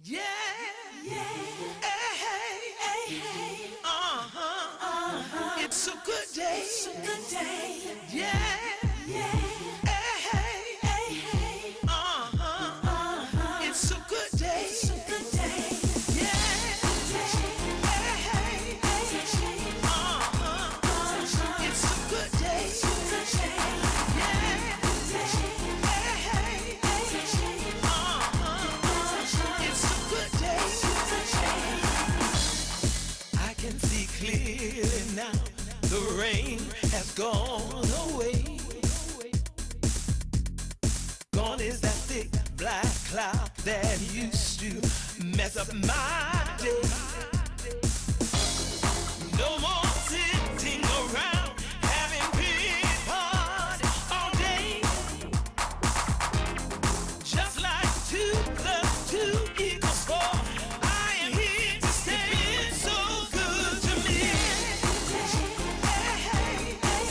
Yeah. Yeah. Hey, hey, hey. It's a good day. It's a good day. Yeah. Yeah. Hey, hey, hey. It's a good day. It's a good day. Yeah. Hey, hey, hey. It's a good day. It's a good day. Yeah. Hey, hey, hey. It's a good day. I can see clearly now. The rain has gone away. Gone is that thick black cloud that used to mess up my day. No more sitting around having pity party all day. Just like 2 + 2 equals 4. I am here to stay. It's so good to me. Hey, hey, hey.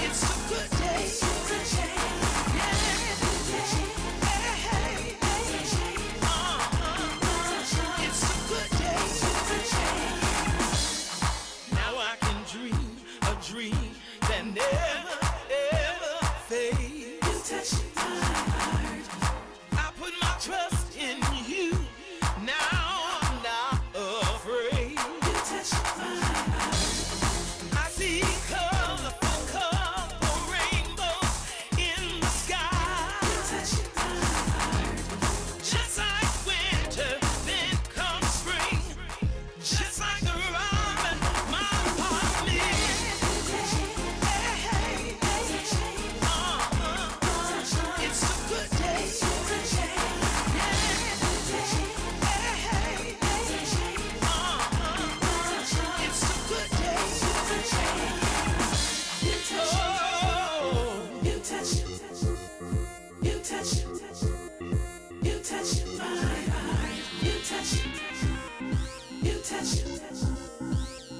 It's a good day. Yeah. Hey, hey, hey. It's a good day. Now I can dream a dream that never, ever fades. You touch my heart. I put my trust in you. Now I'm not afraid. You touch my heart. I see colorful rainbows in the sky. You touch my heart. Just like winter, then comes spring. Just like a robin, my heart beats. Hey, hey, hey. It's a good day. Yeah. Hey, hey, hey. It's a good day. You touch. Oh. You touch. You touch. You touch my heart. You touch. You touch.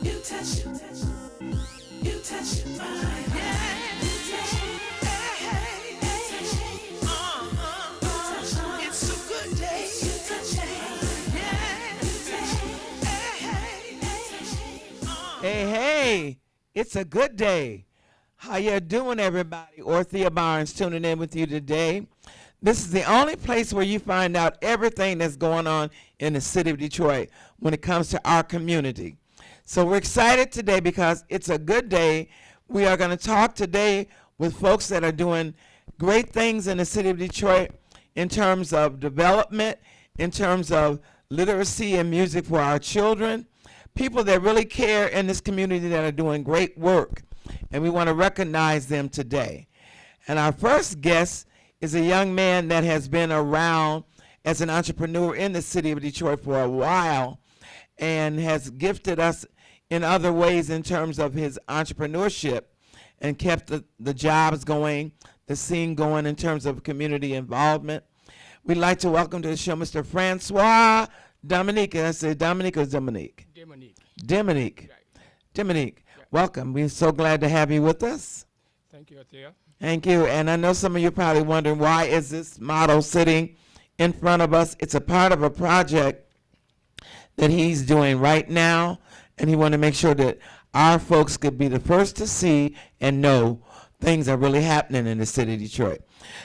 You touch. You touch my heart. You touch. Hey, hey, hey. It's a good day. You touch. Yeah. Hey, hey, Hey, hey, it's a good day. How you doing, everybody? Ortheia Barnes tuning in with you today. This is the only place where you find out everything that's going on in the city of Detroit when it comes to our community. So we're excited today because it's a good day. We are going to talk today with folks that are doing great things in the city of Detroit in terms of development, in terms of literacy and music for our children, people that really care in this community that are doing great work. And we want to recognize them today. And our first guest is a young man that has been around as an entrepreneur in the city of Detroit for a while and has gifted us in other ways in terms of his entrepreneurship and kept the jobs going, the scene going in terms of community involvement. We'd like to welcome to the show Mr. Francois Dominique. I said Dominique or Dominique? Dominique. Right. Dominique, Right. welcome. We're so glad to have you with us. Thank you, Ortheia. Thank you. And I know some of you are probably wondering, why is this model sitting in front of us? It's a part of a project that he's doing right now, and he wanted to make sure that our folks could be the first to see and know things are really happening in the city of Detroit.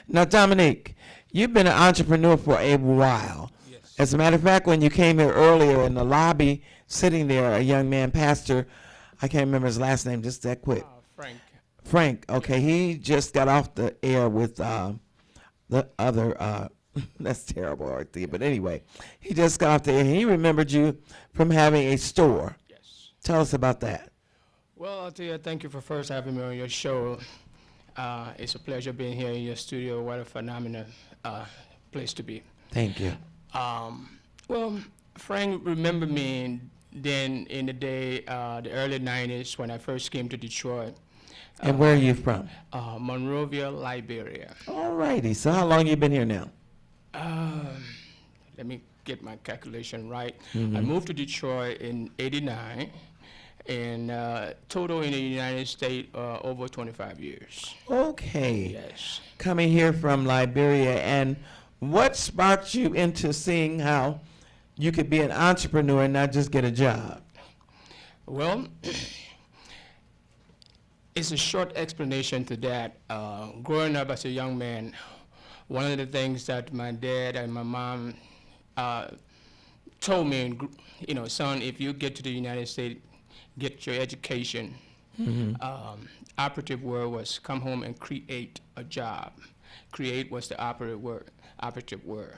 Now, Dominique, you've been an entrepreneur for a while. Yes. As a matter of fact, when you came here earlier in the lobby, sitting there, a young man, pastor, I can't remember his last name, just that quick. Frank. Frank, okay, he just got off the air with the other, that's terrible, Ortheia, but anyway, he just got off the air. He remembered you from having a store. Yes. Tell us about that. Well, Ortheia, thank you for first having me on your show. It's a pleasure being here in your studio. What a phenomenal place to be. Thank you. Well, Frank remembered me then in the day, the early 90s when I first came to Detroit. And where are you from? Monrovia, Liberia. All righty, so how long you been here now? Let me get my calculation right. Mm-hmm. I moved to Detroit in '89, and total in the United States over 25 years. Okay. Yes. Coming here from Liberia, and What sparked you into seeing how you could be an entrepreneur and not just get a job? Well, it's a short explanation to that. Growing up as a young man, one of the things that my dad and my mom told me, son, if you get to the United States, get your education. Operative word was come home and create a job. Create was the operative word.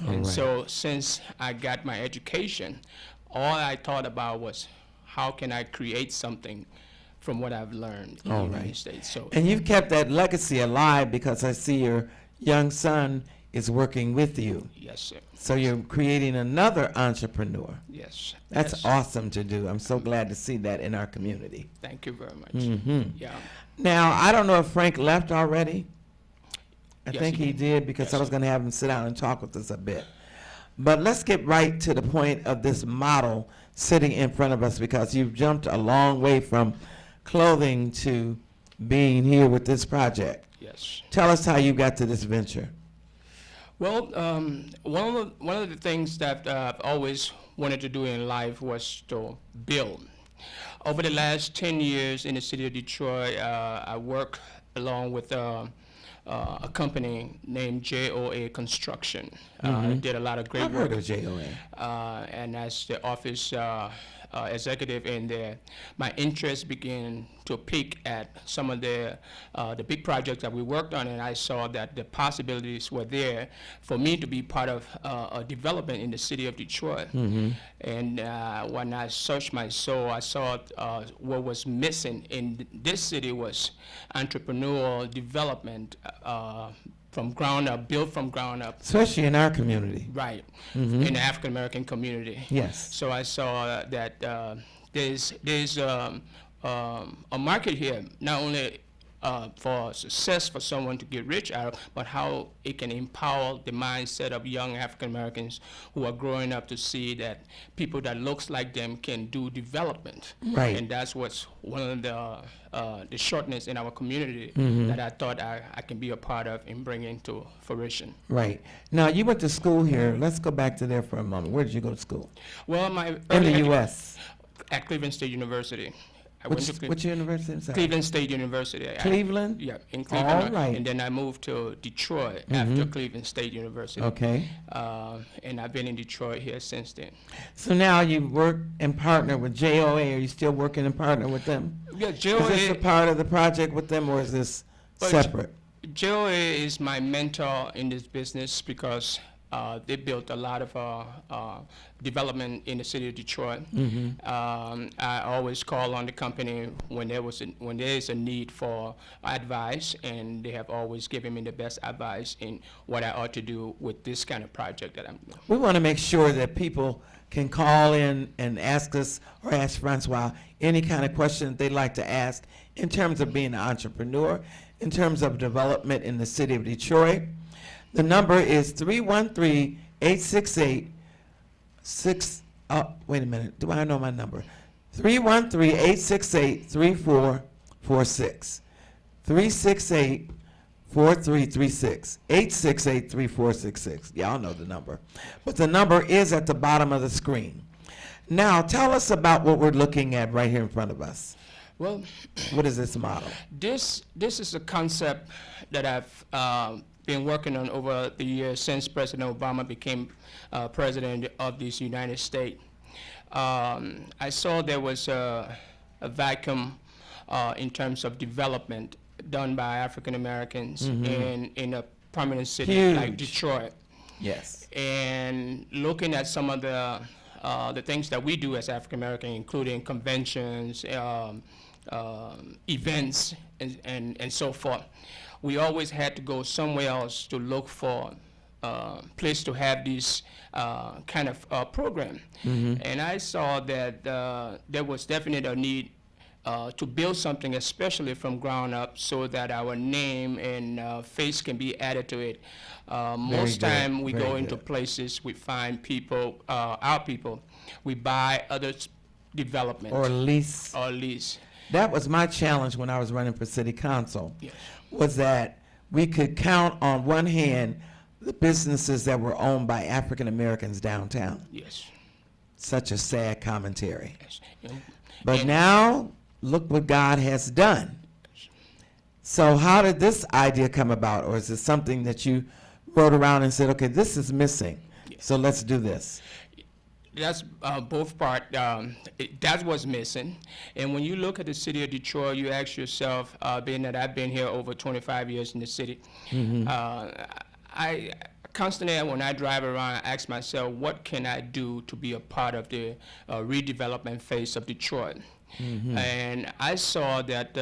And so since I got my education, all I thought about was how can I create something from what I've learned in the United States. So, and you've kept that legacy alive because I see your young son is working with you. Yes, sir. So you're creating another entrepreneur. Yes. That's awesome to do. I'm so glad to see that in our community. Thank you very much. Yeah. Now, I don't know if Frank left already. I Yes, think he he did because Yes, I was going to have him sit down and talk with us a bit. But let's get right to the point of this model sitting in front of us because you've jumped a long way from clothing to being here with this project. Yes. Tell us how you got to this venture. Well, one of the things that I've always wanted to do in life was to build. Over the last 10 years in the city of Detroit, I work along with a company named JOA Construction. Did a lot of great I've work. heard of JOA. And as the office executive in there, my interest began to peak at some of the big projects that we worked on, and I saw that the possibilities were there for me to be part of a development in the city of Detroit. And when I searched my soul, I saw what was missing in this city was entrepreneurial development from ground up, built from ground up. Especially in our community. Right, in the African American community. Yes. So I saw that there's a market here, not only for success for someone to get rich out of, but how it can empower the mindset of young African Americans who are growing up to see that people that looks like them can do development. Right. And that's what's one of the shortness in our community that I thought I can be a part of and bring into fruition. Right. Now, you went to school here. Let's go back to there for a moment. Where did you go to school? Well, my In early the edu- U.S. At Cleveland State University. I went to Which university? I'm sorry. Cleveland State University. Cleveland? Yeah, in Cleveland. All right. And then I moved to Detroit after Cleveland State University. Okay. And I've been in Detroit here since then. So now you work and partner with JOA. Are you still working and partner with them? Yeah, Is this a JOA, part of the project with them, or is this Well, separate? JOA is my mentor in this business because they built a lot of development in the city of Detroit. I always call on the company when there is a need for advice, and they have always given me the best advice in what I ought to do with this kind of project that I'm doing. We want to make sure that people can call in and ask us or ask Francois any kind of question that they'd like to ask in terms of being an entrepreneur, in terms of development in the city of Detroit. The number is 313-868-6. Wait a minute. Do I know my number? 313-868-3446. 368-4336. 868-3466. Y'all know the number. But the number is at the bottom of the screen. Now, tell us about what we're looking at right here in front of us. Well, What is this model? this is a concept that I've been working on over the years since President Obama became president of this United States. I saw there was a vacuum in terms of development done by African Americans in a prominent city like Huge. Detroit. Yes. And looking at some of the things that we do as African American, including conventions, events, and so forth, we always had to go somewhere else to look for a place to have this kind of program. And I saw that there was definitely a need to build something, especially from ground up, so that our name and face can be added to it. Most good, time we very go into good. places, we find people, our people, we buy others' development Or lease. or lease. That was my challenge when I was running for city council, Yes. was that we could count on one hand the businesses that were owned by African Americans downtown. Yes. Such a sad commentary. Yes. But now, look what God has done. So how did this idea come about? Or is it something that you wrote around and said, okay, this is missing, so let's do this? That's both part. That was missing. And when you look at the city of Detroit, you ask yourself, being that I've been here over 25 years in the city, I constantly, when I drive around, I ask myself, what can I do to be a part of the redevelopment phase of Detroit? And I saw that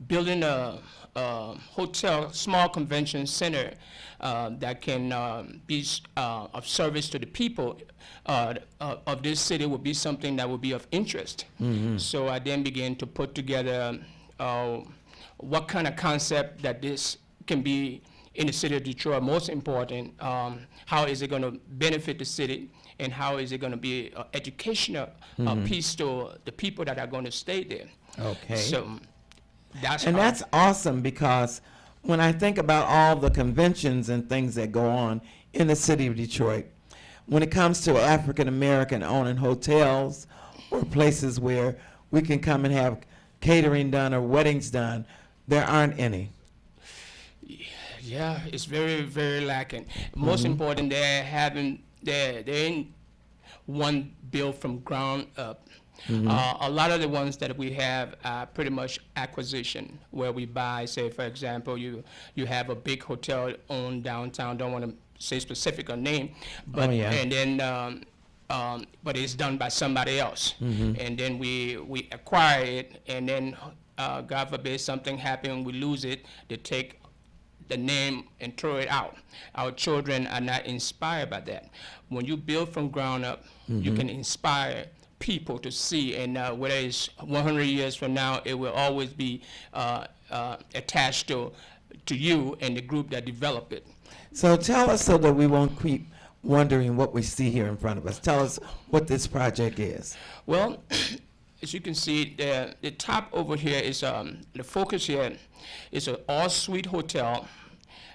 building a hotel, small convention center that can be of service to the people of this city would be something that would be of interest. So I then began to put together what kind of concept that this can be in the city of Detroit. Most important, how is it going to benefit the city, and how is it going to be an educational piece to the people that are going to stay there. Okay. So that's awesome, because when I think about all the conventions and things that go on in the city of Detroit, when it comes to African American owning hotels or places where we can come and have catering done or weddings done, there aren't any. Yeah, it's very, very lacking. Most important, they're in one built from ground up. A lot of the ones that we have are pretty much acquisition, where we buy, say, for example, you have a big hotel owned downtown, don't want to say specific a name, but and then but it's done by somebody else, and then we acquire it, and then God forbid something happen, we lose it, they take the name and throw it out. Our children are not inspired by that. When you build from ground up, you can inspire people to see, and whether it's 100 years from now, it will always be attached to you and the group that developed it. So tell us, so that we won't keep wondering what we see here in front of us. Tell us what this project is. Well, as you can see, the top over here is the focus here is an all-suite hotel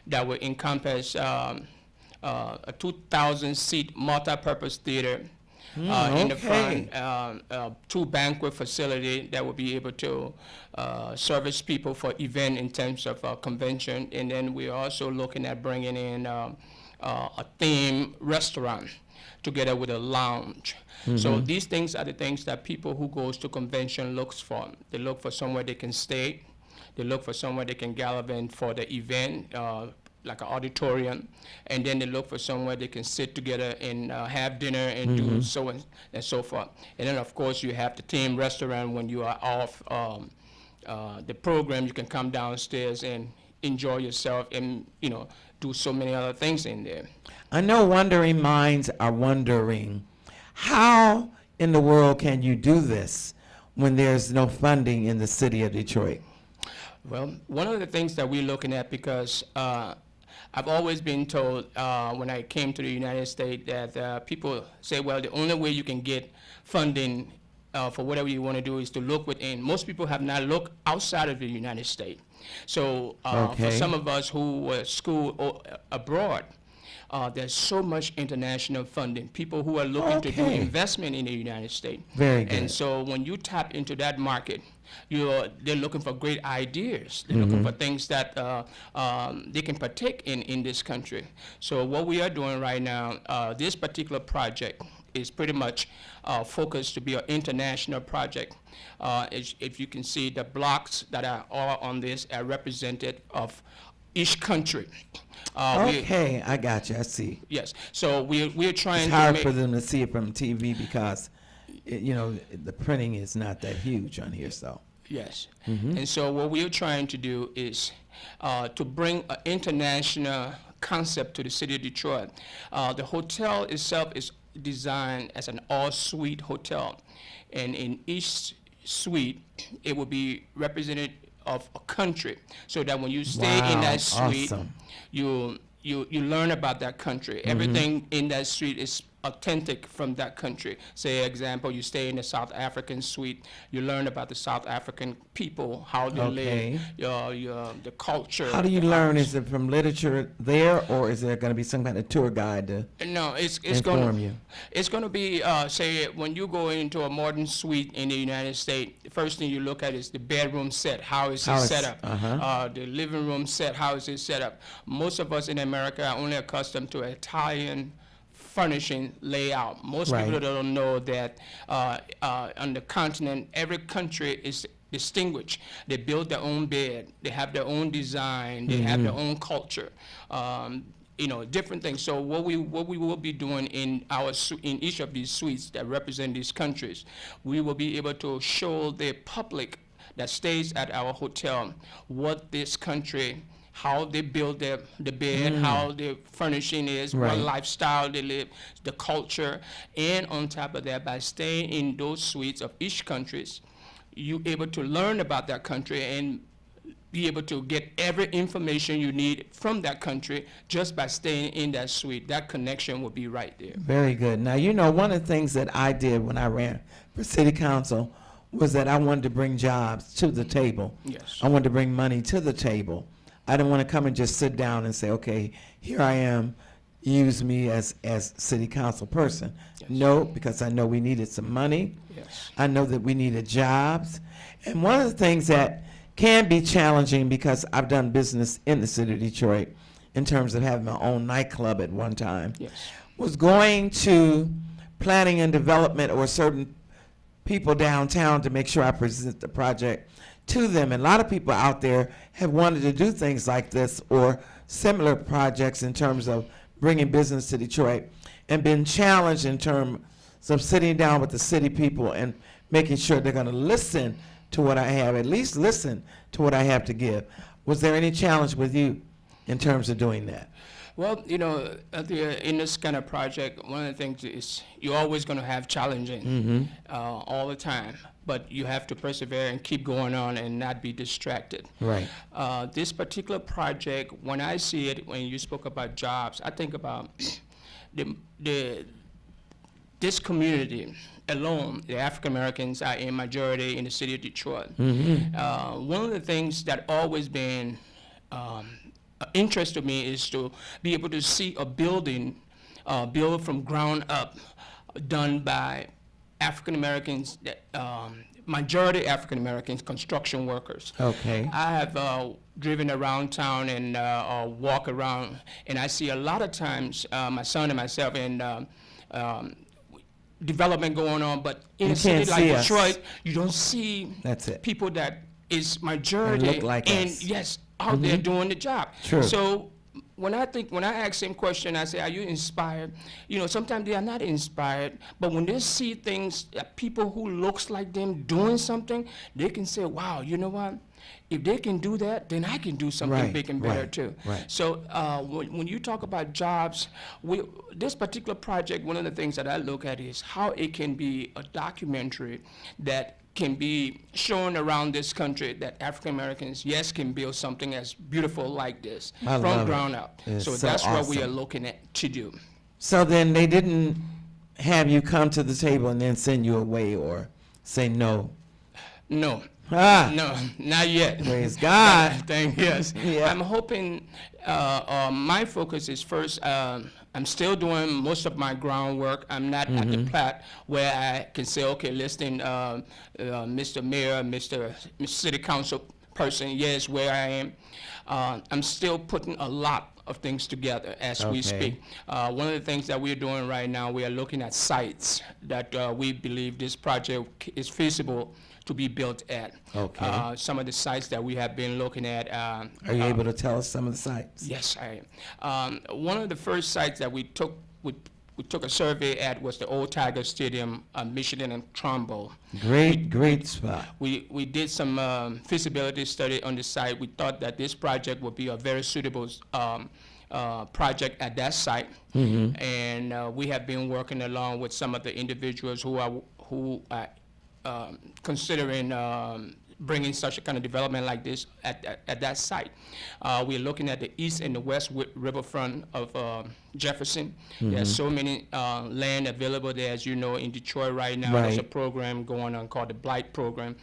that will encompass a 2,000-seat multi-purpose theater. In the front, 2 banquet facility that will be able to service people for event in terms of convention, and then we're also looking at bringing in a theme restaurant together with a lounge. So these things are the things that people who goes to convention looks for. They look for somewhere they can stay. They look for somewhere they can gallivant for the event, like an auditorium, and then they look for somewhere they can sit together and have dinner and do so on and so forth. And then, of course, you have the team restaurant. When you are off the program, you can come downstairs and enjoy yourself and, do so many other things in there. I know wondering minds are wondering, how in the world can you do this when there's no funding in the city of Detroit? Well, one of the things that we're looking at, because I've always been told when I came to the United States that people say, well, the only way you can get funding for whatever you want to do is to look within. Most people have not looked outside of the United States. So for some of us who were schooled abroad, there's so much international funding, people who are looking to do investment in the United States. Very good. And so when you tap into that market, they're looking for great ideas. They're looking for things that they can partake in this country. So what we are doing right now, this particular project is pretty much focused to be an international project. If you can see, the blocks that are all on this are represented of each country. I got you. I see. Yes. So we're trying It's to hard make for them to see it from TV because, the printing is not that huge on here. So. Yes. And so what we're trying to do is to bring an international concept to the city of Detroit. The hotel itself is designed as an all-suite hotel, and in each suite, it will be representative of a country, so that when you stay in that suite, awesome. you learn about that country. Everything in that suite is authentic from that country. Say, example, you stay in the South African suite, you learn about the South African people, how they Okay. live, the culture. How do you the learn? arts. Is it from literature there, or is there going to be some kind of tour guide to No, it's inform going you? it's going to be say when you go into a modern suite in the United States, the first thing you look at is the bedroom set. How is How it it's- set up? uh-huh. The living room set. How is it set up? Most of us in America are only accustomed to Italian furnishing layout. Most Right. people don't know that on the continent, every country is distinguished. They build their own bed. They have their own design. They have their own culture. Different things. So what we will be doing in in each of these suites that represent these countries, we will be able to show the public that stays at our hotel what this country, how they build the bed, how the furnishing is, Right. what lifestyle they live, the culture, and on top of that, by staying in those suites of each countries, you're able to learn about that country and be able to get every information you need from that country just by staying in that suite. That connection will be right there. Very good. Now, one of the things that I did when I ran for city council was that I wanted to bring jobs to the table. Yes. I wanted to bring money to the table. I didn't want to come and just sit down and say, okay, here I am, use me as city council person. Yes. No, because I know we needed some money. Yes. I know that we needed jobs. And one of the things that can be challenging, because I've done business in the city of Detroit in terms of having my own nightclub at one time, Yes. was going to planning and development or certain people downtown to make sure I present the project to them. And a lot of people out there have wanted to do things like this or similar projects in terms of bringing business to Detroit, and been challenged in terms of sitting down with the city people and making sure they're going to listen to what I have, at least listen to what I have to give. Was there any challenge with you in terms of doing that? Well, in this kind of project, one of the things is you're always going to have challenging all the time, but you have to persevere and keep going on and not be distracted. Right. This particular project, when I see it, when you spoke about jobs, I think about this community alone. The African Americans are in majority in the city of Detroit. One of the things that always been interest to me is to be able to see a building built from ground up, done by African Americans, majority African Americans, construction workers. Okay. I have driven around town and walk around, and I see a lot of times my son and myself in development going on, but in You a city can't like see us. Detroit, you don't see That's it. people that is majority And look like and us. yes, out there doing the job. True. So when I ask them question, I say, are you inspired? Sometimes they are not inspired, but when they see things, people who looks like them doing something, they can say, wow, you know what? If they can do that, then I can do something Right, big and better right, too. right. So when you talk about jobs, this particular project, one of the things that I look at is how it can be a documentary that can be shown around this country that African Americans, yes, can build something as beautiful like this I from love it. ground up. It's So so that's what we are awesome. looking at to do. So then they didn't have you come to the table and then send you away or say no? No. Ah, No, not yet. praise God. Thank yes. Yeah. I'm hoping my focus is first. I'm still doing most of my groundwork. I'm not at the plat where I can say, okay, listen, Mr. Mayor, Mr. City Council person, yes, where I am. I'm still putting a lot of things together as we Okay. speak. One of the things that we're doing right now, we are looking at sites that we believe this project is feasible to be built at. Okay. Some of the sites that we have been looking at. Are you able to tell us some of the sites? Yes, I am. One of the first sites that we took a survey at was the old Tiger Stadium, Michigan and Trumbull. Great spot. We did some feasibility study on the site. We thought that this project would be a very suitable project at that site, and we have been working along with some of the individuals who are considering bringing such a kind of development like this at that site. We're looking at the east and the west riverfront of Jefferson. There's so many land available there, as you know, in Detroit right now. There's a program going on called the Blight Program,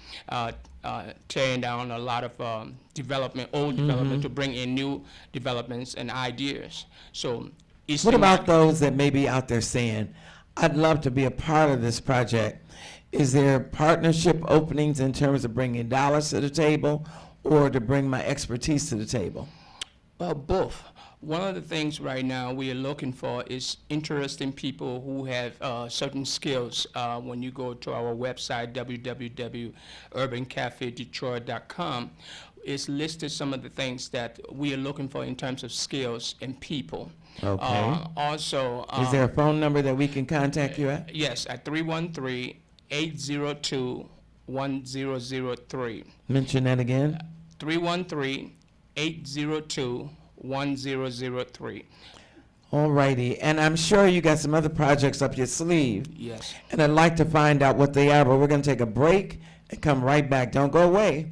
tearing down a lot of development, old development, to bring in new developments and ideas. So, what about those that may be out there saying, I'd love to be a part of this project? Is there partnership openings in terms of bringing dollars to the table or to bring my expertise to the table? Well, both. One of the things right now we are looking for is interesting people who have certain skills. When you go to our website, www.urbancafedetroit.com, it's listed some of the things that we are looking for in terms of skills and people. Okay. Also, is there a phone number that we can contact you at? Yes, at 313-802-1003. Mention that again. 313-802-1003. All righty. And I'm sure you got some other projects up your sleeve. Yes. And I'd like to find out what they are, but we're going to take a break and come right back. Don't go away.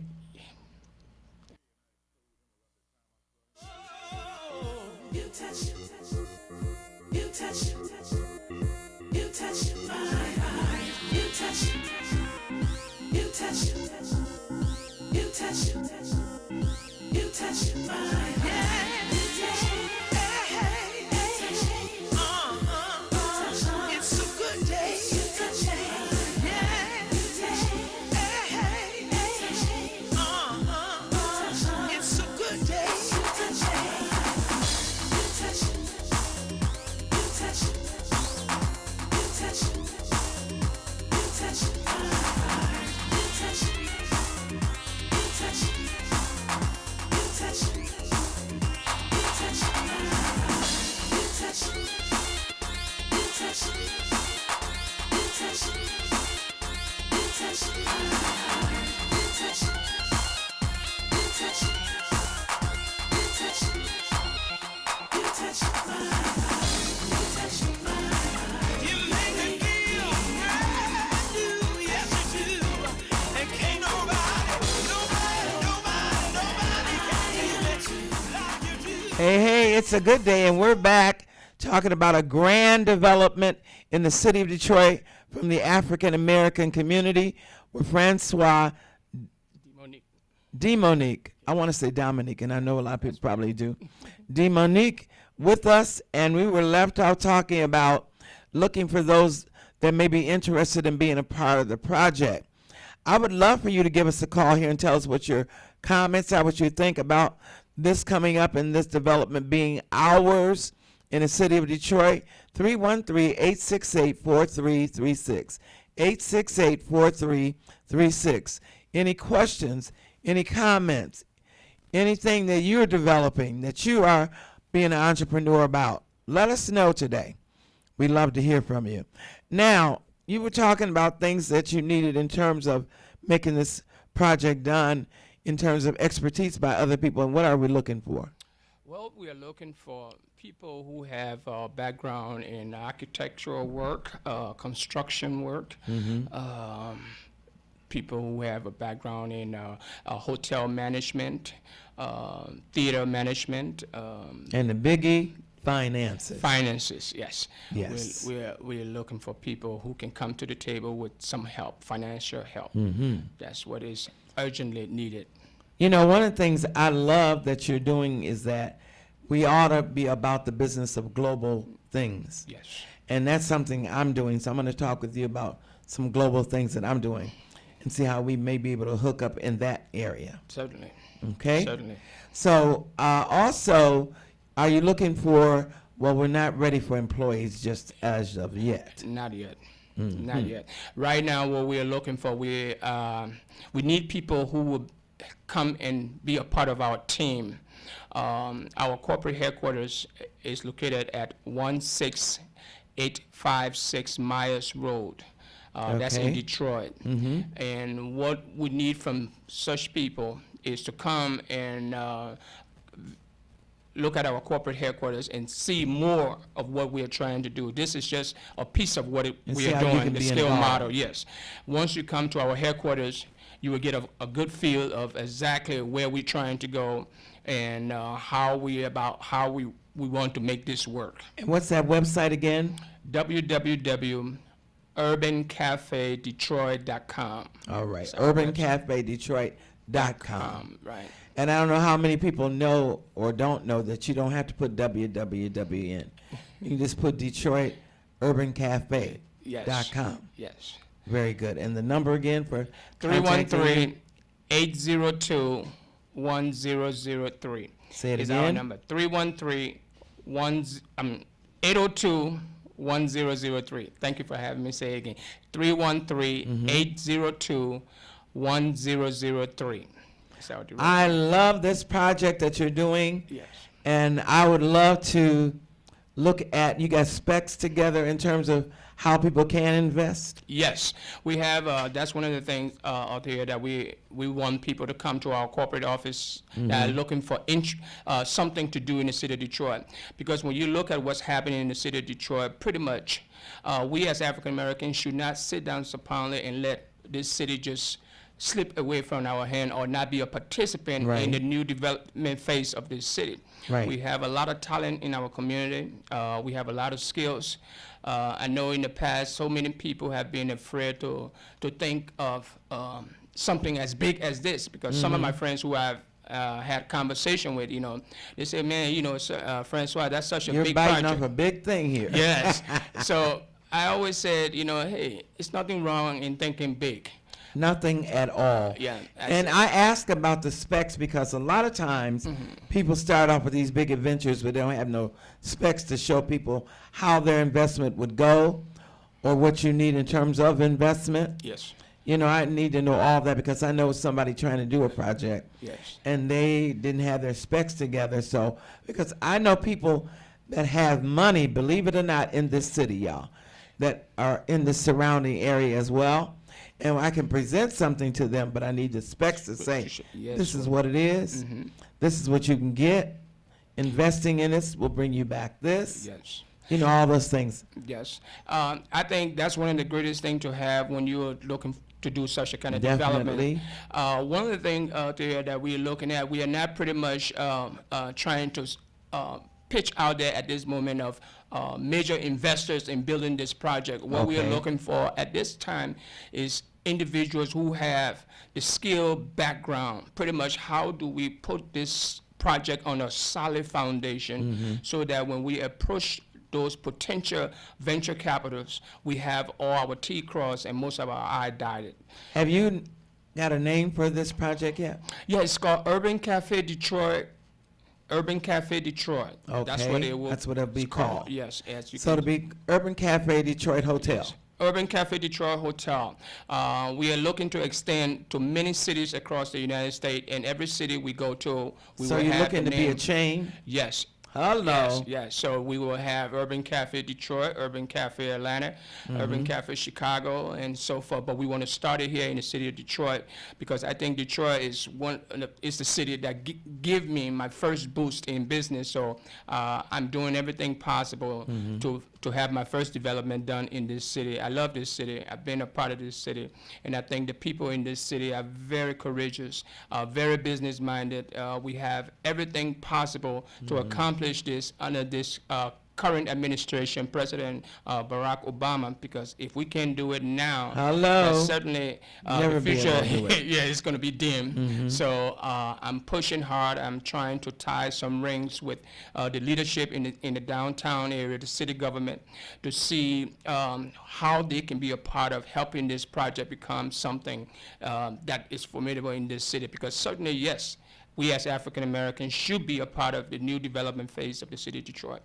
Hey, it's a good day, and we're back talking about a grand development in the city of Detroit from the African American community with Francois Demonique. I want to say Dominique, and I know a lot of people probably do. Demonique with us, and we were left out talking about looking for those that may be interested in being a part of the project. I would love for you to give us a call here and tell us what your comments are, what you think about this coming up and this development being ours in the city of Detroit. 313-868-4336. 868-4336. Any questions, any comments, anything that you're developing, that you are being an entrepreneur about, let us know today. We'd love to hear from you. Now, you were talking about things that you needed in terms of making this project done, in terms of expertise by other people, and what are we looking for? Well, we are looking for people who have a background in architectural work, construction work, people who have a background in hotel management, theater management. And the biggie, finances. Finances, yes. Yes. We're looking for people who can come to the table with some help, financial help. That's what is urgently needed. You know, one of the things I love that you're doing is that we ought to be about the business of global things. Yes. And that's something I'm doing. So I'm going to talk with you about some global things that I'm doing and see how we may be able to hook up in that area. Certainly. Okay? Certainly. So also, are you looking for, well, we're not ready for employees just as of yet. Not yet. Not yet. Right now, what we are looking for, we need people who will come and be a part of our team. Our corporate headquarters is located at 16856 Myers Road. That's in Detroit. And what we need from such people is to come and look at our corporate headquarters and see more of what we are trying to do. This is just a piece of what we are doing, the skill model, yes. Once you come to our headquarters, you will get a good feel of exactly where we're trying to go and how we want to make this work. And what's that website again? www.urbancafedetroit.com. All right, So urbancafedetroit.com. Right. And I don't know how many people know or don't know that you don't have to put www in. You can just put Detroit Urban Cafe. Yes. .com. Yes. Very good. And the number again for contacting you? 313-802-1003. Say it is our again. number. 802-1003. Thank you for having me say it again. 313-802-1003. So I love this project that you're doing. Yes. And I would love to look at, you got specs together in terms of how people can invest? Yes, we have. That's one of the things out here that we want people to come to our corporate office that are looking for something to do in the city of Detroit. Because when you look at what's happening in the city of Detroit, pretty much we as African Americans should not sit down supinely and let this city just slip away from our hand or not be a participant in the new development phase of this city. Right. We have a lot of talent in our community. We have a lot of skills. I know in the past so many people have been afraid to think of something as big as this, because some of my friends who I've had conversation with, they say, man, Francois, that's such a You're big biting project. off a big thing here. Yes. So I always said, hey, it's nothing wrong in thinking big. Nothing at all. Yeah. And I ask about the specs because a lot of times people start off with these big adventures, but they don't have no specs to show people how their investment would go or what you need in terms of investment. Yes. I need to know all that because I know somebody trying to do a project. Yes. And they didn't have their specs together. So, because I know people that have money, believe it or not, in this city, y'all, that are in the surrounding area as well. And I can present something to them, but I need the specs to say, this is what it is. This is what you can get. Investing in this will bring you back this. Yes. All those things. Yes. I think that's one of the greatest things to have when you're looking to do such a kind of Definitely. development. One of the things there that we're looking at, we are not pretty much trying to pitch out there at this moment of major investors in building this project. What we are looking for at this time is individuals who have the skill background. Pretty much how do we put this project on a solid foundation so that when we approach those potential venture capitals, we have all our T crossed and most of our I dotted. Have you got a name for this project yet? Yeah, it's called Urban Cafe Detroit. Urban Cafe Detroit. Okay. That's what it will. That's what it'll be called. Yes. As you So can it'll be Urban Cafe Detroit Hotel. Yes. Urban Cafe Detroit Hotel. We are looking to extend to many cities across the United States, and every city we go to, we So will you're have looking the to be a name. chain? Yes. Hello. Yes. So we will have Urban Cafe Detroit, Urban Cafe Atlanta, Urban Cafe Chicago, and so forth. But we want to start it here in the city of Detroit because I think Detroit is the city that give me my first boost in business. So I'm doing everything possible to have my first development done in this city. I love this city. I've been a part of this city, and I think the people in this city are very courageous, very business-minded. We have everything possible to accomplish this under this current administration, President Barack Obama, because if we can do it now, that's certainly Never the be future, able to do it. yeah, it's going to be dim. So I'm pushing hard. I'm trying to tie some rings with the leadership in the downtown area, the city government, to see how they can be a part of helping this project become something that is formidable in this city. Because certainly, yes, we as African Americans should be a part of the new development phase of the city of Detroit.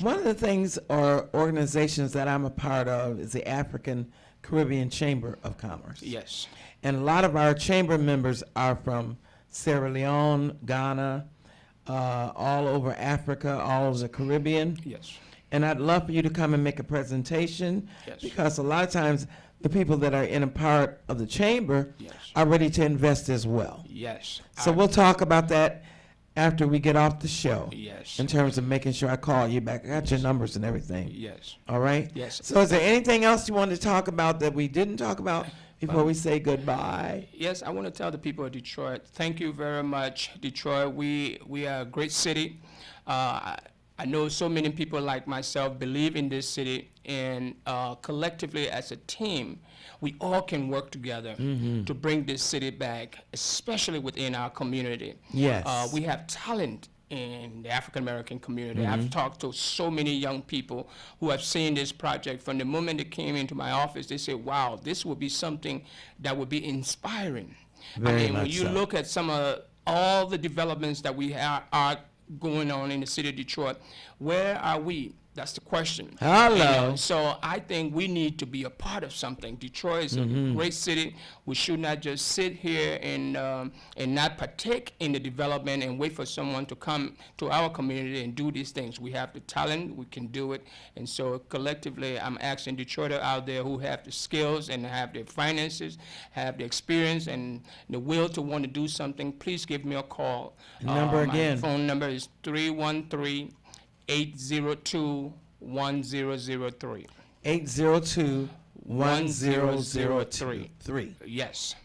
One of the things or organizations that I'm a part of is the African Caribbean Chamber of Commerce. Yes. And a lot of our chamber members are from Sierra Leone, Ghana, all over Africa, all over the Caribbean. Yes. And I'd love for you to come and make a presentation because a lot of times the people that are in a part of the chamber are ready to invest as well. Yes. So we'll talk about that after we get off the show. Yes. In terms of making sure I call you back. I got your numbers and everything. Yes. All right? Yes. So is there anything else you wanted to talk about that we didn't talk about before we say goodbye? Yes, I want to tell the people of Detroit, thank you very much, Detroit. We are a great city. I know so many people like myself believe in this city, and collectively as a team, we all can work together to bring this city back, especially within our community. Yes. We have talent in the African American community. I've talked to so many young people who have seen this project. From the moment they came into my office, they said, wow, this would be something that would be inspiring. Very when much you so. look at some of all the developments that we are going on in the city of Detroit, where are we? That's the question. Hello. So I think we need to be a part of something. Detroit is a great city. We should not just sit here and not partake in the development and wait for someone to come to our community and do these things. We have the talent. We can do it. And so collectively, I'm asking Detroiters out there who have the skills and have the finances, have the experience and the will to want to do something, please give me a call. Number again. My phone number is 313-802-1003. 802-1003. Yes.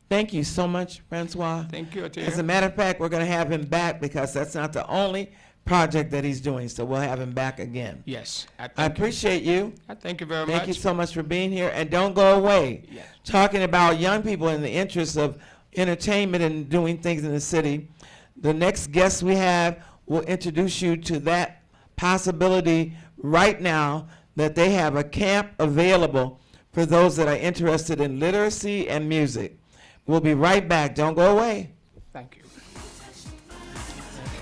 Thank you so much, Francois. Thank you, Ortheia. As a matter of fact, we're going to have him back because that's not the only project that he's doing, so we'll have him back again. Yes. I I appreciate you. thank you very Thank much. you so much for being here, and don't go away. Yes. Talking about young people in the interest of entertainment and doing things in the city. The next guest we have will introduce you to that possibility right now that they have a camp available for those that are interested in literacy and music. We'll be right back. Don't go away. Thank you.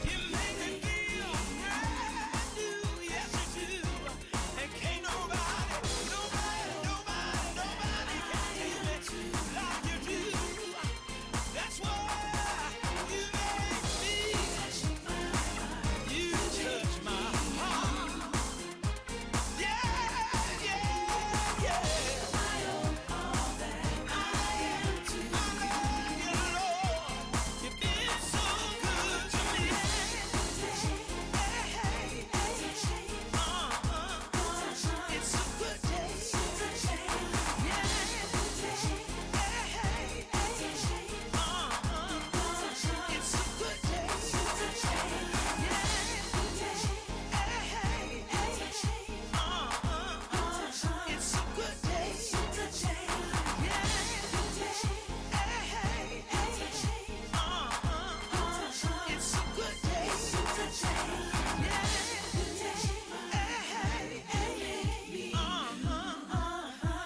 You make me feel brand new, yes you do. And can't nobody can do it like you do. That's why you make me. You touch my heart. Yeah, yeah, yeah. All that I am to you. You've been so good to me. It's a good day. Yeah.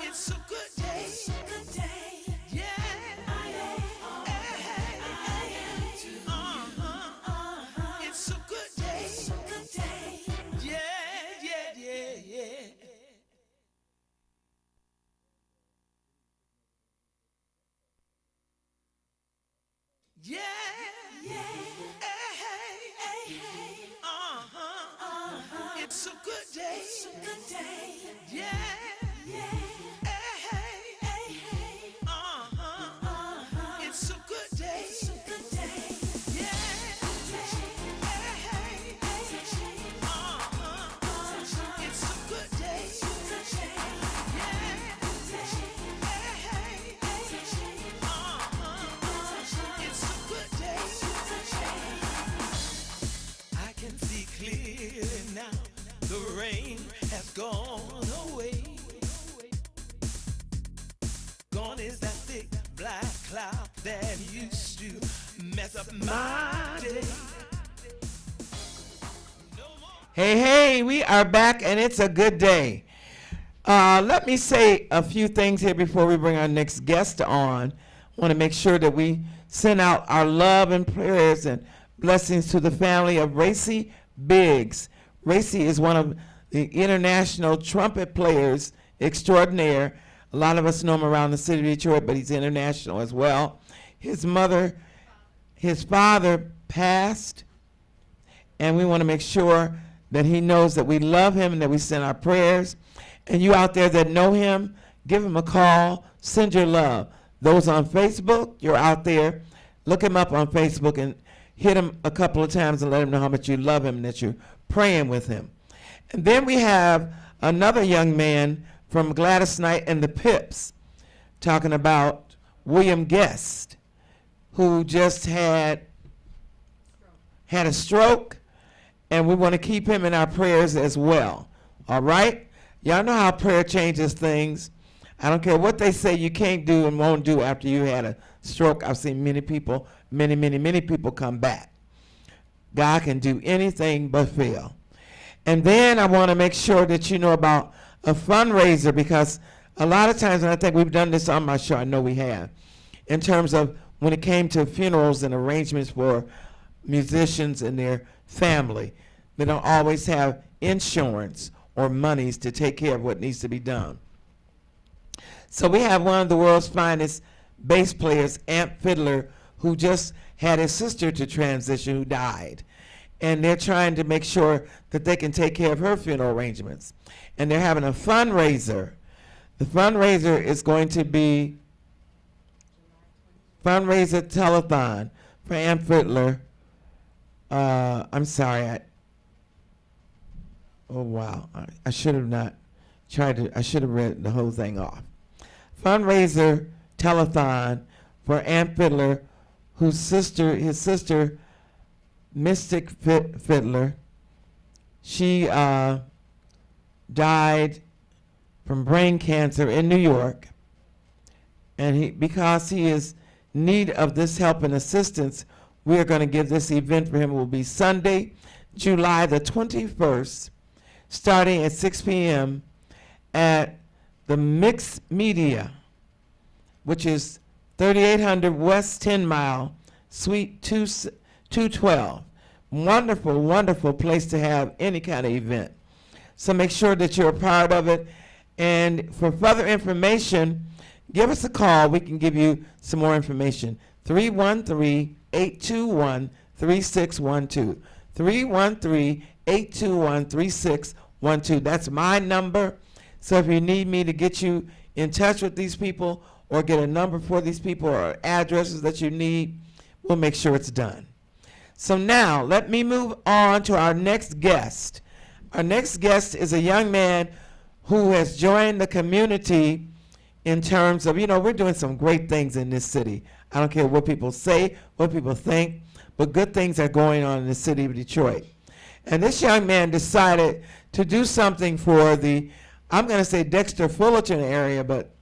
It's a good day. It's a good day. It's a good day. It's a good day. It's a good day. Yeah. Yeah. It's a good day. Yeah. It's a good day. It's a good day. It's a good day. I can see clearly now. The rain has gone away. Gone is that thick black cloud that used to mess up my day. Hey, we are back, and it's a good day. Let me say a few things here before we bring our next guest on. I want to make sure that we send out our love and prayers and blessings to the family of Racy Biggs. Racy is one of the international trumpet players extraordinaire. A lot of us know him around the city of Detroit, but he's international as well. His father passed, and we want to make sure that he knows that we love him and that we send our prayers. And you out there that know him, give him a call, send your love. Those on Facebook, you're out there, look him up on Facebook and hit him a couple of times and let him know how much you love him and that you're praying with him. And then we have another young man from Gladys Knight and the Pips, talking about William Guest, who just had a stroke, and we want to keep him in our prayers as well. All right? Y'all know how prayer changes things. I don't care what they say you can't do and won't do after you had a stroke. I've seen many people, many people come back. God can do anything but fail. And then I want to make sure that you know about a fundraiser, because a lot of times, and I think we've done this on my show, I know we have, in terms of when it came to funerals and arrangements for musicians and their family, they don't always have insurance or monies to take care of what needs to be done. So we have one of the world's finest bass players, Amp Fiddler, who just had his sister to transition who died. And they're trying to make sure that they can take care of her funeral arrangements. And they're having a fundraiser. The fundraiser is going to be fundraiser telethon for Amp Fiddler. I'm sorry. Oh, wow. I should have not tried to, I should have read the whole thing off. Fundraiser telethon for Amp Fiddler, his sister, Mystic Fiddler, she died from brain cancer in New York. And because he is in need of this help and assistance, we are going to give this event for him. It will be Sunday, July the 21st, starting at 6 p.m. at the Mix Media, which is 3800 West 10 Mile, Suite 212. Wonderful, wonderful place to have any kind of event. So make sure that you're a part of it. And for further information, give us a call. We can give you some more information. 313-821-3612. 313-821-3612. That's my number. So if you need me to get you in touch with these people or get a number for these people or addresses that you need, we'll make sure it's done. So now let me move on to our next guest. Our next guest is a young man who has joined the community in terms of, we're doing some great things in this city. I don't care what people say, what people think, but good things are going on in the city of Detroit. And this young man decided to do something for the, I'm going to say Dexter Fullerton area, but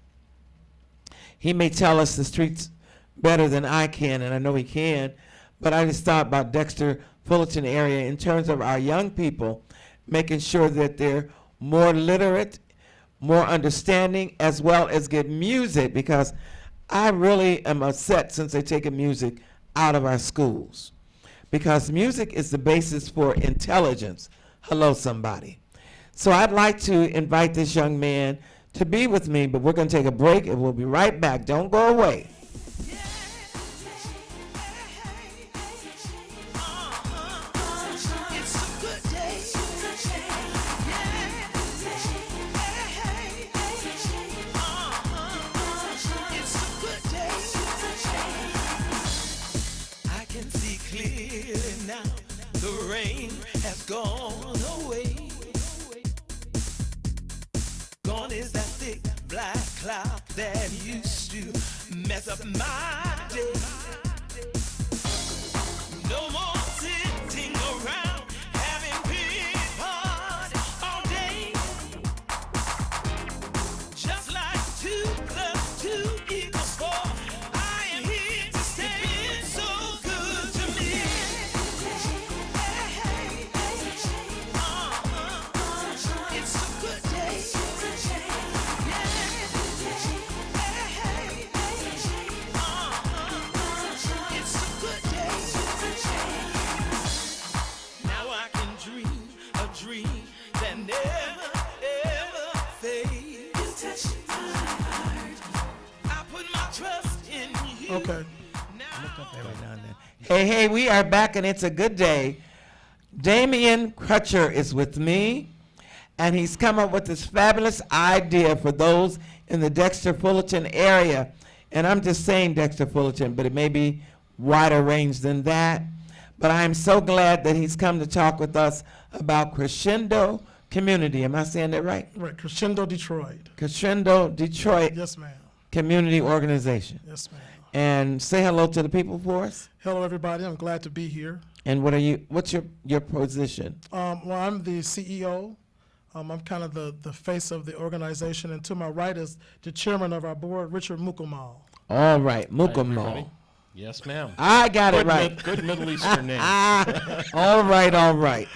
he may tell us the streets better than I can, and I know he can. But I just thought about Dexter Fullerton area in terms of our young people, making sure that they're more literate, more understanding, as well as get music, because I really am upset since they're taking music out of our schools, because music is the basis for intelligence. Hello, somebody. So I'd like to invite this young man to be with me, but we're going to take a break, and we'll be right back. Don't go away. Gone away. Gone is that thick black cloud that used to mess up my day. No more sitting around having pity party all day. Just like 2 + 2 = 4. I am here to stay. It's so good to me. It's a good day. It's a good day. Now I can dream a dream that never, ever fades. You touch my heart. I put my trust in you. Okay. Hey, we are back, and it's a good day. Damian Crutcher is with me, and he's come up with this fabulous idea for those in the Dexter Fullerton area. And I'm just saying Dexter Fullerton, but it may be wider range than that. But I am so glad that he's come to talk with us about Crescendo Community. Am I saying that right? Right, Crescendo Detroit. Crescendo Detroit Yes, ma'am. community organization. Yes, ma'am. And say hello to the people for us. Hello, everybody. I'm glad to be here. And what's your position? Well, I'm the CEO. I'm kind of the face of the organization. And to my right is the chairman of our board, Richard Mukamal. All right, Hi, everybody. Mukamal. Yes, ma'am. I got it right. Good Middle Eastern name. All right, all right.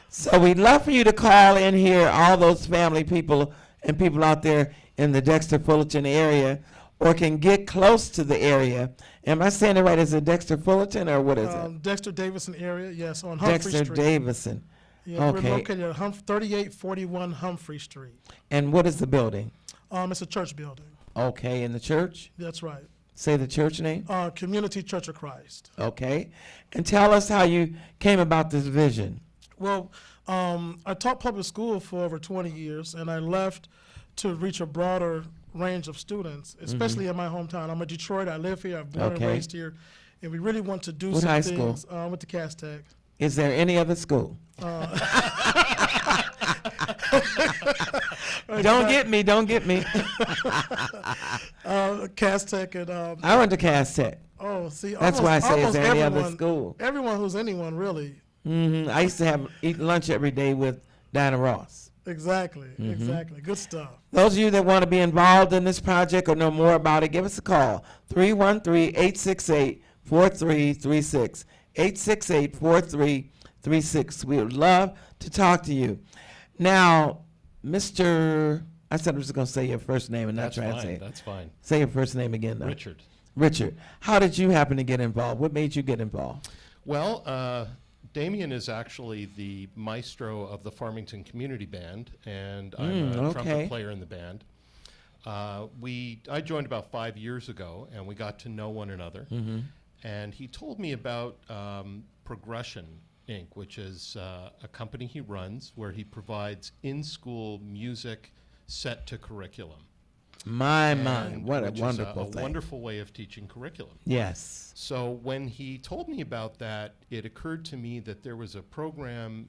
So we'd love for you to call in here, all those family people and people out there in the Dexter Fullerton area, or can get close to the area. Am I saying it right? Is it Dexter Fullerton or what is it? Dexter Davison area, yes, on Humphrey Dexter Street. Davison. Yeah, Okay. We're located at 3841 Humphrey Street. And what is the building? It's a church building. Okay, in the church? That's right. Say the church name. Community Church of Christ. Okay. And tell us how you came about this vision. Well, I taught public school for over 20 years, and I left to reach a broader range of students, especially in my hometown. I'm a Detroit. I live here. I'm born and Okay. raised here, and we really want to do What some high things. school? I went to Cass Tech. Is there any other school? Don't get me, don't get me. Cass Tech, and I went to Cass Tech. oh, see, That's why I say, is almost there any other everyone- school? Everyone who's anyone, really. I used to eat lunch every day with Dinah Ross. Exactly, exactly. Good stuff. Those of you that want to be involved in this project or know more about it, give us a call, 313-868-4336, 868-4336. We would love to talk to you. Now, Mr. I said I was going to say your first name and not That's try to say fine. it. That's fine. Say your first name again, though. Richard. Richard, how did you happen to get involved? What made you get involved? Well, Damien is actually the maestro of the Farmington Community Band, and I'm a okay. trumpet player in the band. I joined about 5 years ago, and we got to know one another. And he told me about Progression Inc., which is a company he runs where he provides in-school music set to curriculum. My, And what a which wonderful is a thing. wonderful way of teaching curriculum. Yes. So when he told me about that, it occurred to me that there was a program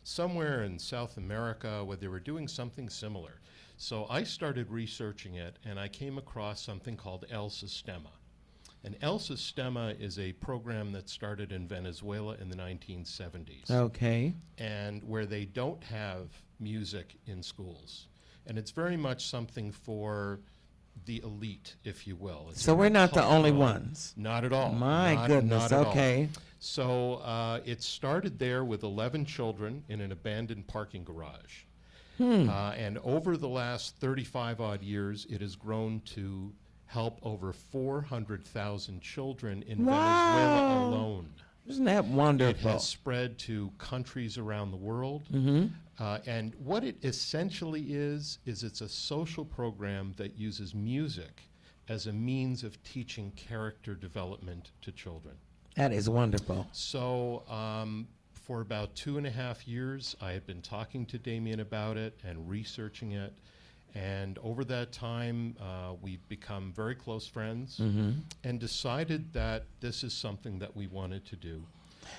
somewhere in South America where they were doing something similar. So I started researching it, and I came across something called El Sistema. And El Sistema is a program that started in Venezuela in the 1970s, Okay. and where they don't have music in schools. And it's very much something for the elite, if you will. It's So we're very not the only cultural. ones. Not at all. My Not- goodness, not at all. okay. So it started there with 11 children in an abandoned parking garage. And over the last 35 odd years, it has grown to help over 400,000 children in Venezuela alone. Isn't that It wonderful? has spread to countries around the world. And what it essentially is it's a social program that uses music as a means of teaching character development to children. That is wonderful. So for about 2.5 years, I had been talking to Damien about it and researching it. And over that time, we've become very close friends and decided that this is something that we wanted to do.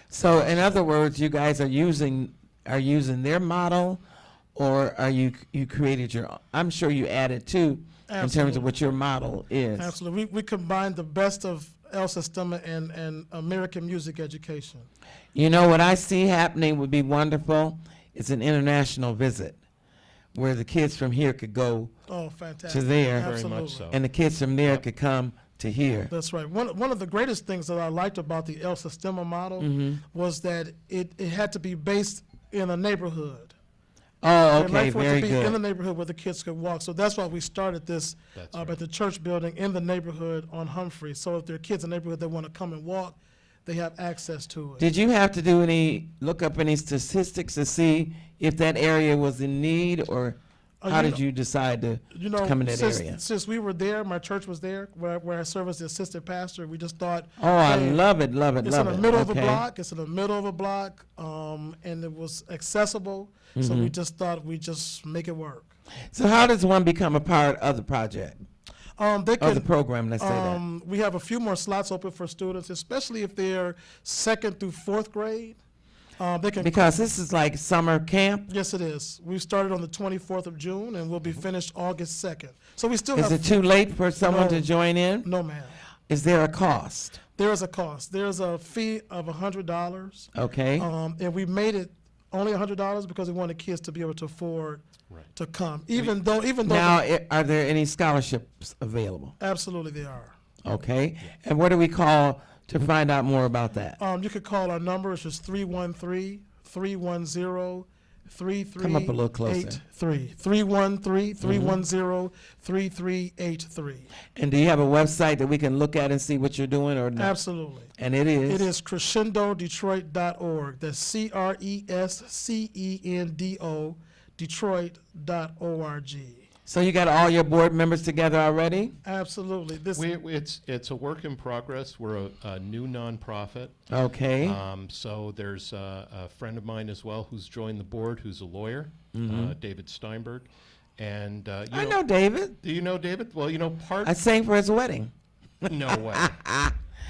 So in other words, you guys are using their model, or are you created your own? I'm sure you added too in terms of Absolutely. what your model is. Absolutely. We combined the best of El Sistema and American music education. You know what I see happening would be wonderful? It's an international visit where the kids from here could go Oh, fantastic. to there, Very Absolutely. much so. and the kids from there could come to here. That's right. One of the greatest things that I liked about the El Sistema model was that it had to be based in a neighborhood. Oh, I'd okay, like for it very to be in the good. neighborhood where the kids could walk. So that's why we started this That's at right. the church building in the neighborhood on Humphrey. So if there are kids in the neighborhood that want to come and walk, they have access to it. Did you have to look up any statistics to see if that area was in need, or how you did know- you decide to You know, come in that area? since we were there, my church was there, where I serve as the assistant pastor, we just thought, Oh, I hey, love it, love it, it's love in it. the middle of a Okay. block. It's in the middle of a block, and it was accessible. So Mm-hmm. we just thought we'd just make it work. So how does one become a part of the project, They of the could, program, let's say that? we have a few more slots open for students, especially if they're 2nd through 4th grade. They can. Because this is like summer camp. Yes, it is. We started on the 24th of June, and we'll be finished August 2nd. So we still Is have. it too late for someone No. to join in? No, ma'am. Is there a cost? There is a cost. There's a fee of $100. Okay. And we made it only $100 because we wanted kids to be able to afford Right. to come. Even though. Now, are there any scholarships available? Absolutely, they are. Okay. And what do we call to find out more about that? You could call our number. It's just 313-310-3383. Come up a little closer. 313-310-3383. And do you have a website that we can look at and see what you're doing or not? Absolutely. And it is? It is crescendodetroit.org. That's CRESCENDO Detroit.org. So you got all your board members together already? Absolutely. It's a work in progress. We're a new nonprofit. Okay. So there's a friend of mine as well who's joined the board, who's a lawyer, David Steinberg. And I know David. Do you know David? Well, I sang for his wedding. No way.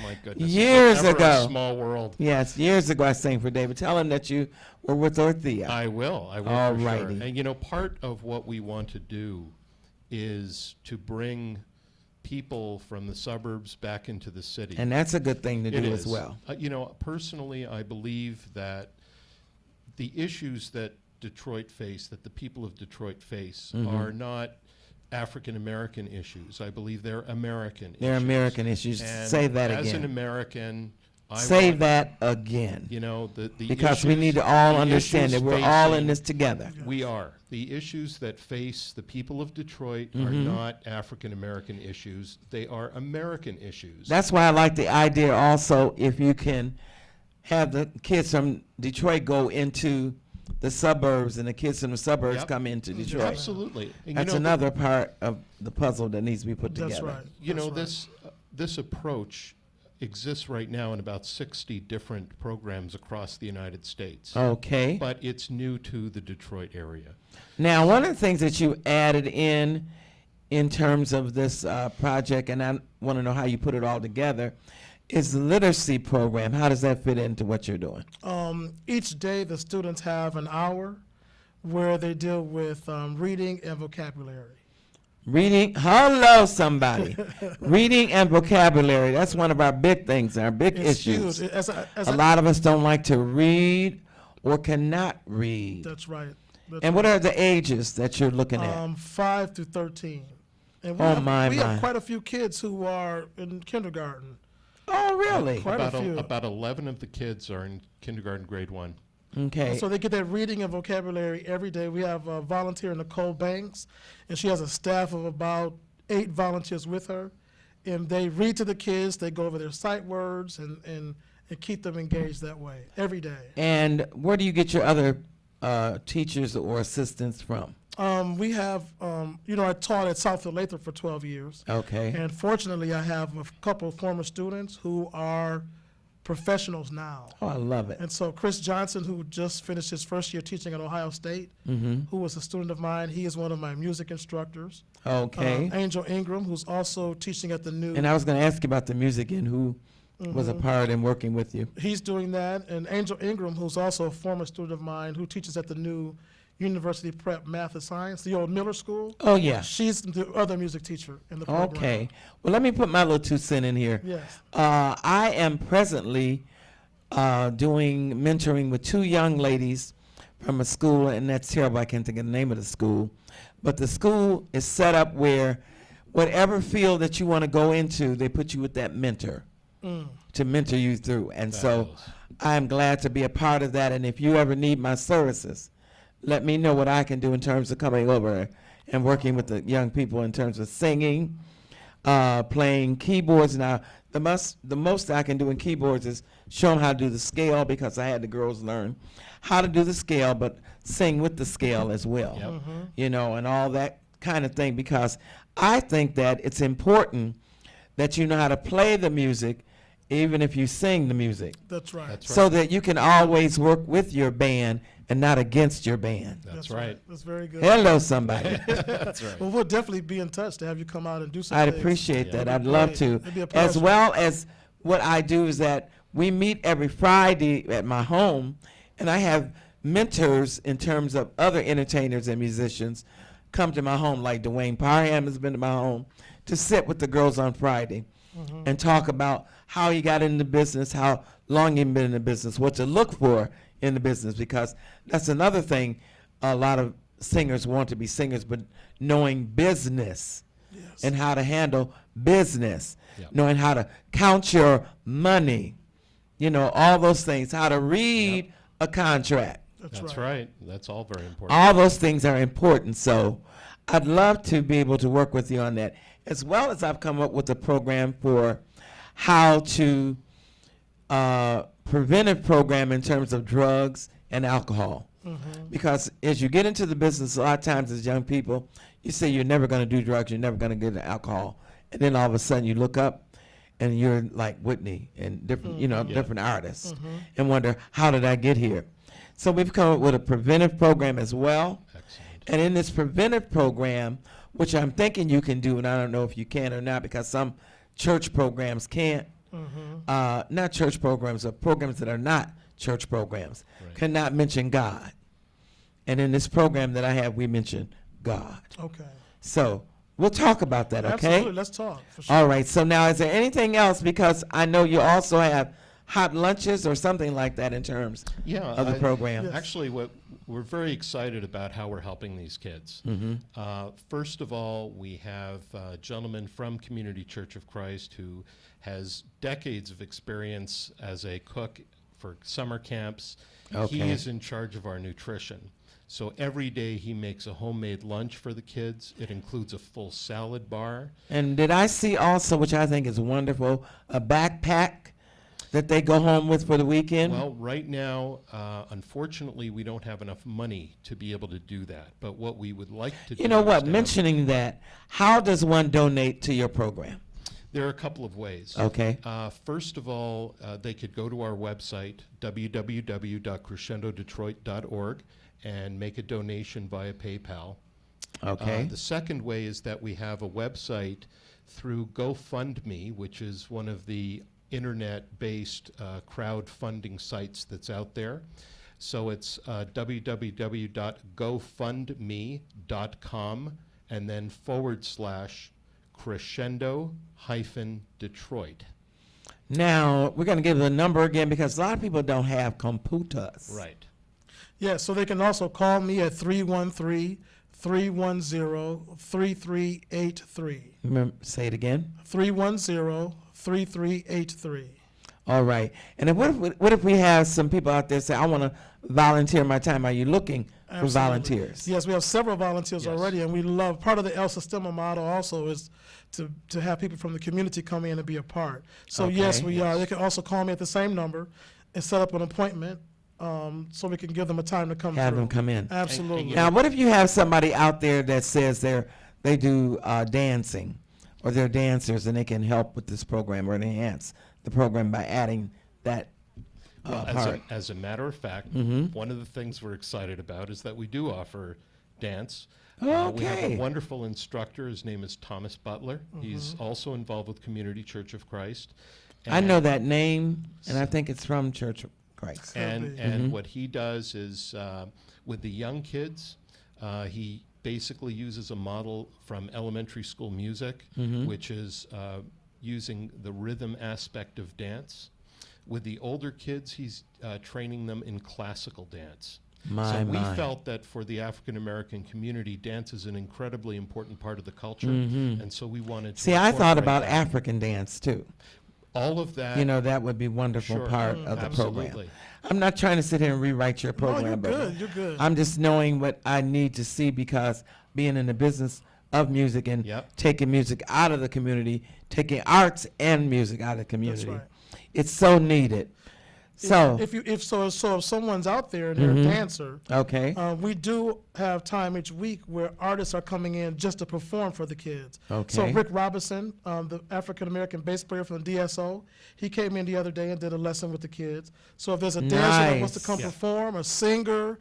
My goodness. Years Never ago. A small world. Yes, years ago I sang for David. Tell him that you were with Ortheia. I will. All for sure. righty. And part of what we want to do is to bring people from the suburbs back into the city. And that's a good thing to It do is. as well. Personally, I believe that the issues that Detroit face, that the people of Detroit face, are not African American issues. I believe they're American issues. They're American issues. And Say that as again. an American, I Say want, that again. the Because we issues- need to all the understand that issues we're all in facing- this together. We are. The issues that face the people of Detroit are not African American issues. They are American issues. That's why I like the idea also, if you can have the kids from Detroit go into the suburbs and the kids from the suburbs Yep. come into Detroit. Absolutely. And That's another part of the puzzle that needs to be put That's together. right. This approach exists right now in about 60 different programs across the United States. Okay. But it's new to the Detroit area. Now, one of the things that you added in terms of this project, and I want to know how you put it all together, is the literacy program. How does that fit into what you're doing? Each day, the students have an hour where they deal with reading and vocabulary. Reading, hello somebody. Reading and vocabulary, that's one of our big things, our big It's issues. huge. A lot of us don't like to read or cannot read. That's right. That's And what are the ages that you're looking at? 5 through 13. And we Oh, have, my, we my. have quite a few kids who are in kindergarten. Oh, really? Quite a few. About 11 of the kids are in kindergarten grade 1. Okay. So they get that reading and vocabulary every day. We have a volunteer, Nicole Banks, and she has a staff of about 8 volunteers with her. And they read to the kids, they go over their sight words and keep them engaged that way every day. And where do you get your other teachers or assistants from? We have, I taught at Southfield Lathrop for 12 years. Okay. And fortunately, I have a couple of former students who are professionals now. Oh, I love it. And so Chris Johnson, who just finished his first year teaching at Ohio State, who was a student of mine, he is one of my music instructors. Okay. Angel Ingram, who's also teaching at the new. And I was going to ask you about the music and who was a part in working with you. He's doing that. And Angel Ingram, who's also a former student of mine, who teaches at the new University Prep Math and Science, the old Miller School. Oh, yeah. She's the other music teacher in the program. Okay. Well, let me put my little 2 cents in here. Yes. I am presently doing mentoring with 2 young ladies from a school, and that's terrible. I can't think of the name of the school. But the school is set up where whatever field that you want to go into, they put you with that mentor to mentor you through. And so Fabulous. I'm glad to be a part of that. And if you ever need my services, let me know what I can do in terms of coming over and working with the young people in terms of singing, playing keyboards. Now, the most I can do in keyboards is show them how to do the scale, because I had the girls learn how to do the scale, but sing with the scale as well, Yep. And all that kind of thing, because I think that it's important that you know how to play the music, even if you sing the music, That's right. That's right. so that you can always work with your band and not against your band. That's right. That's very good. Hello, somebody. That's right. Well, we'll definitely be in touch to have you come out and do some I'd things. appreciate Yeah. that. It'd I'd be love great. to. It'd be a As pleasure. well as what I do is that we meet every Friday at my home, And I have mentors in terms of other entertainers and musicians come to my home, like Dwayne Parham has been to my home to sit with the girls on Friday and talk about how he got into business, how long he's been in the business, what to look for in the business, because that's another thing a lot of singers want to be singers, but knowing business and how to handle business, knowing how to count your money, you know, all those things, how to read a contract. That's right. That's all very important. All those things are important. So I'd love to be able to work with you on that, as well as I've come up with a program for how to preventive program in terms of drugs and alcohol. Because as you get into the business, a lot of times as young people, you say you're never going to do drugs, you're never going to get into alcohol. And then all of a sudden you look up and you're like Whitney and different, you know, different artists and wonder, how did I get here? So we've come up with a preventive program as well. Excellent. And in this preventive program, which I'm thinking you can do, and I don't know if you can or not, because some church programs can't, not church programs, or programs that are not church programs, cannot mention God. And in this program that I have, we mention God. Okay. So we'll talk about that, okay? Absolutely. Let's talk. For sure. All right. So now, is there anything else? Because I know you also have hot lunches or something like that in terms of the program. Yes. Actually, we're very excited about how we're helping these kids. First of all, we have a gentleman from Community Church of Christ who has decades of experience as a cook for summer camps. Okay. He is in charge of our nutrition. So every day he makes a homemade lunch for the kids. It includes a full salad bar. And did I see also, which I think is wonderful, a backpack that they go home with for the weekend? Well, right now, unfortunately, we don't have enough money to be able to do that. But what we would like to do You know is what? to have- Mentioning that, how does one donate to your program? There are a couple of ways. Okay. First of all, they could go to our website, www.crescendodetroit.org, and make a donation via PayPal. Okay. The second way is that we have a website through GoFundMe, which is one of the internet-based crowdfunding sites that's out there. So it's www.gofundme.com and then /crescendo-Detroit. Now, we're going to give the number again because a lot of people don't have computers. Right. Yeah, so they can also call me at 313-310-3383. Remember, say it again. 310-3383. All right. And then what if we have some people out there say, I want to volunteer my time? Are you looking for Absolutely. volunteers? Yes, we have several volunteers Yes. already, and we love, part of the El Sistema model also is to have people from the community come in and be a part. So yes, Okay. we are. They can also call me at the same number and set up an appointment so we can give them a time to come Have through. them come in. Absolutely. Now, what if you have somebody out there that says they do dancing, or they're dancers and they can help with this program or enhance the program by adding that Well, part? as a matter of fact, one of the things we're excited about is that we do offer dance. We have Okay. a wonderful instructor. His name is Thomas Butler. He's also involved with Community Church of Christ. I know that name, and I think it's from Church of Christ. And what he does is with the young kids, he basically uses a model from elementary school music, which is using the rhythm aspect of dance. With the older kids, he's training them in classical dance. So we felt that for the African American community, dance is an incredibly important part of the culture, and so we wanted to See, I thought incorporate about that. African dance too. All of that. You know, that would be a wonderful Sure. part of the program. Absolutely. I'm not trying to sit here and rewrite your No, program, you're but good. You're good. I'm just knowing what I need to see, because being in the business of music and Yep. taking music out of the community, taking arts and music out of the community, right. it's so needed. So, if someone's out there and they're a dancer, okay, we do have time each week where artists are coming in just to perform for the kids. So Okay. Rick Robinson, the African American bass player from the DSO, he came in the other day and did a lesson with the kids. So if there's a dancer that wants to Nice. come perform, a singer,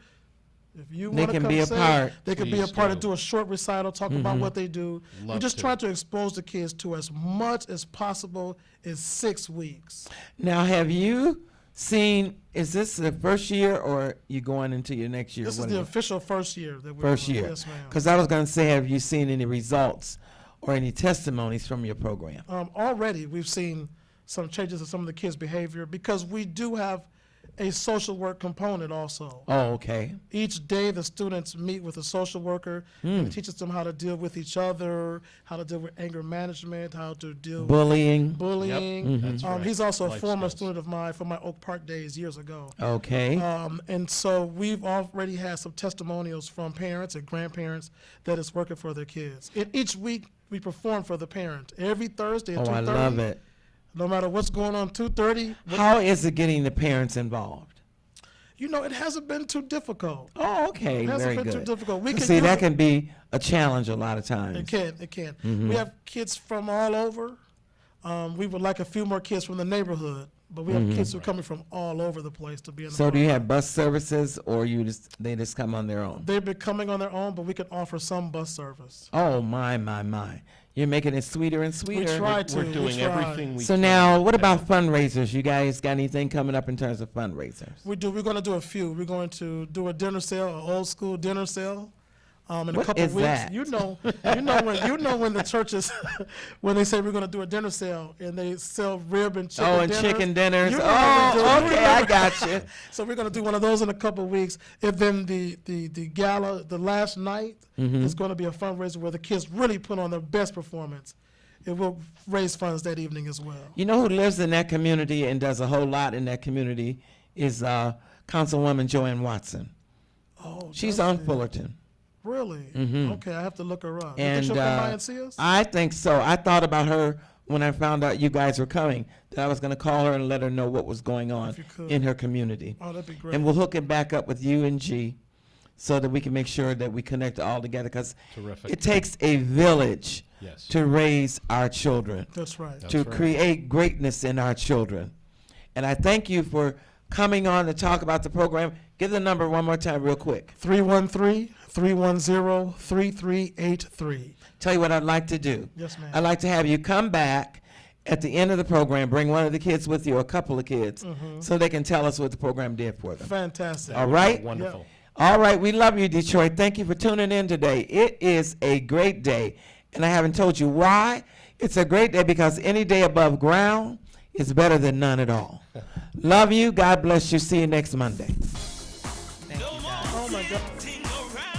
if you They want to can come be a sing, part. they can be a Please part and do. do a short recital, talk about what they do. We Love just to. try to expose the kids to as much as possible in 6 weeks. now have you seen, is this the first year or you going into your next year? This is What the is it? official first year that we're First doing. year. Yes, ma'am. Because I was going to say, have you seen any results or any testimonies from your program? Already, we've seen some changes in some of the kids' behavior because we do have a social work component also. Oh, okay. Each day, the students meet with a social worker and teaches them how to deal with each other, how to deal with anger management, how to deal with Bullying. bullying. Yep, that's right. He's also a Life former skills. student of mine from my Oak Park days years ago. Okay. And so we've already had some testimonials from parents and grandparents that it's working for their kids. And each week, we perform for the parent. Every Thursday at Oh, 2:30. I love it. No matter what's going on, 2:30. How is it getting the parents involved? You know, it hasn't been too difficult. Oh, okay. It hasn't Very been good. too difficult. We can See, use that it. can be a challenge a lot of times. It can. It can. Mm-hmm. We have kids from all over. We would like a few more kids from the neighborhood, but we have kids who are coming from all over the place to be in the So do you program. have bus services or they just come on their own? They've been coming on their own, but we can offer some bus service. Oh, my. You're making it sweeter and sweeter. We try to. We're we doing try. everything we So can. now, what about fundraisers? You guys got anything coming up in terms of fundraisers? We do. We're going to do a few. We're going to do a dinner sale, an old school dinner sale. In a What couple is of weeks, that? you know when the churches, when they say we're going to do a dinner sale and they sell rib and chicken Oh, and dinners. chicken dinners. You know what we do. Oh, You okay, I remember. got you. So we're going to do one of those in a couple of weeks. And then the gala, the last night, is going to be a fundraiser where the kids really put on their best performance. It will raise funds that evening as well. You know who lives in that community and does a whole lot in that community is Councilwoman Joanne Watson. Oh, She's does on she? Fullerton. Really? Okay, I have to look her up. You And think she'll come by and see us? I think so. I thought about her when I found out you guys were coming, that I was going to call her and let her know what was going on If you could. in her community. Oh, that'd be great. And we'll hook it back up with you and G so that we can make sure that we connect all together because Terrific. it takes a village Yes. to raise our children, That's right. to right. create greatness in our children. And I thank you for coming on to talk about the program. Give the number one more time real quick. 313-310-3383. Tell you what I'd like to do. Yes, ma'am. I'd like to have you come back at the end of the program, bring one of the kids with you, or a couple of kids, so they can tell us what the program did for them. Fantastic. All right? Wonderful. All right, we love you, Detroit. Thank you for tuning in today. It is a great day, and I haven't told you why. It's a great day because any day above ground is better than none at all. Love you. God bless you. See you next Monday. No more Oh, my God. dancing around.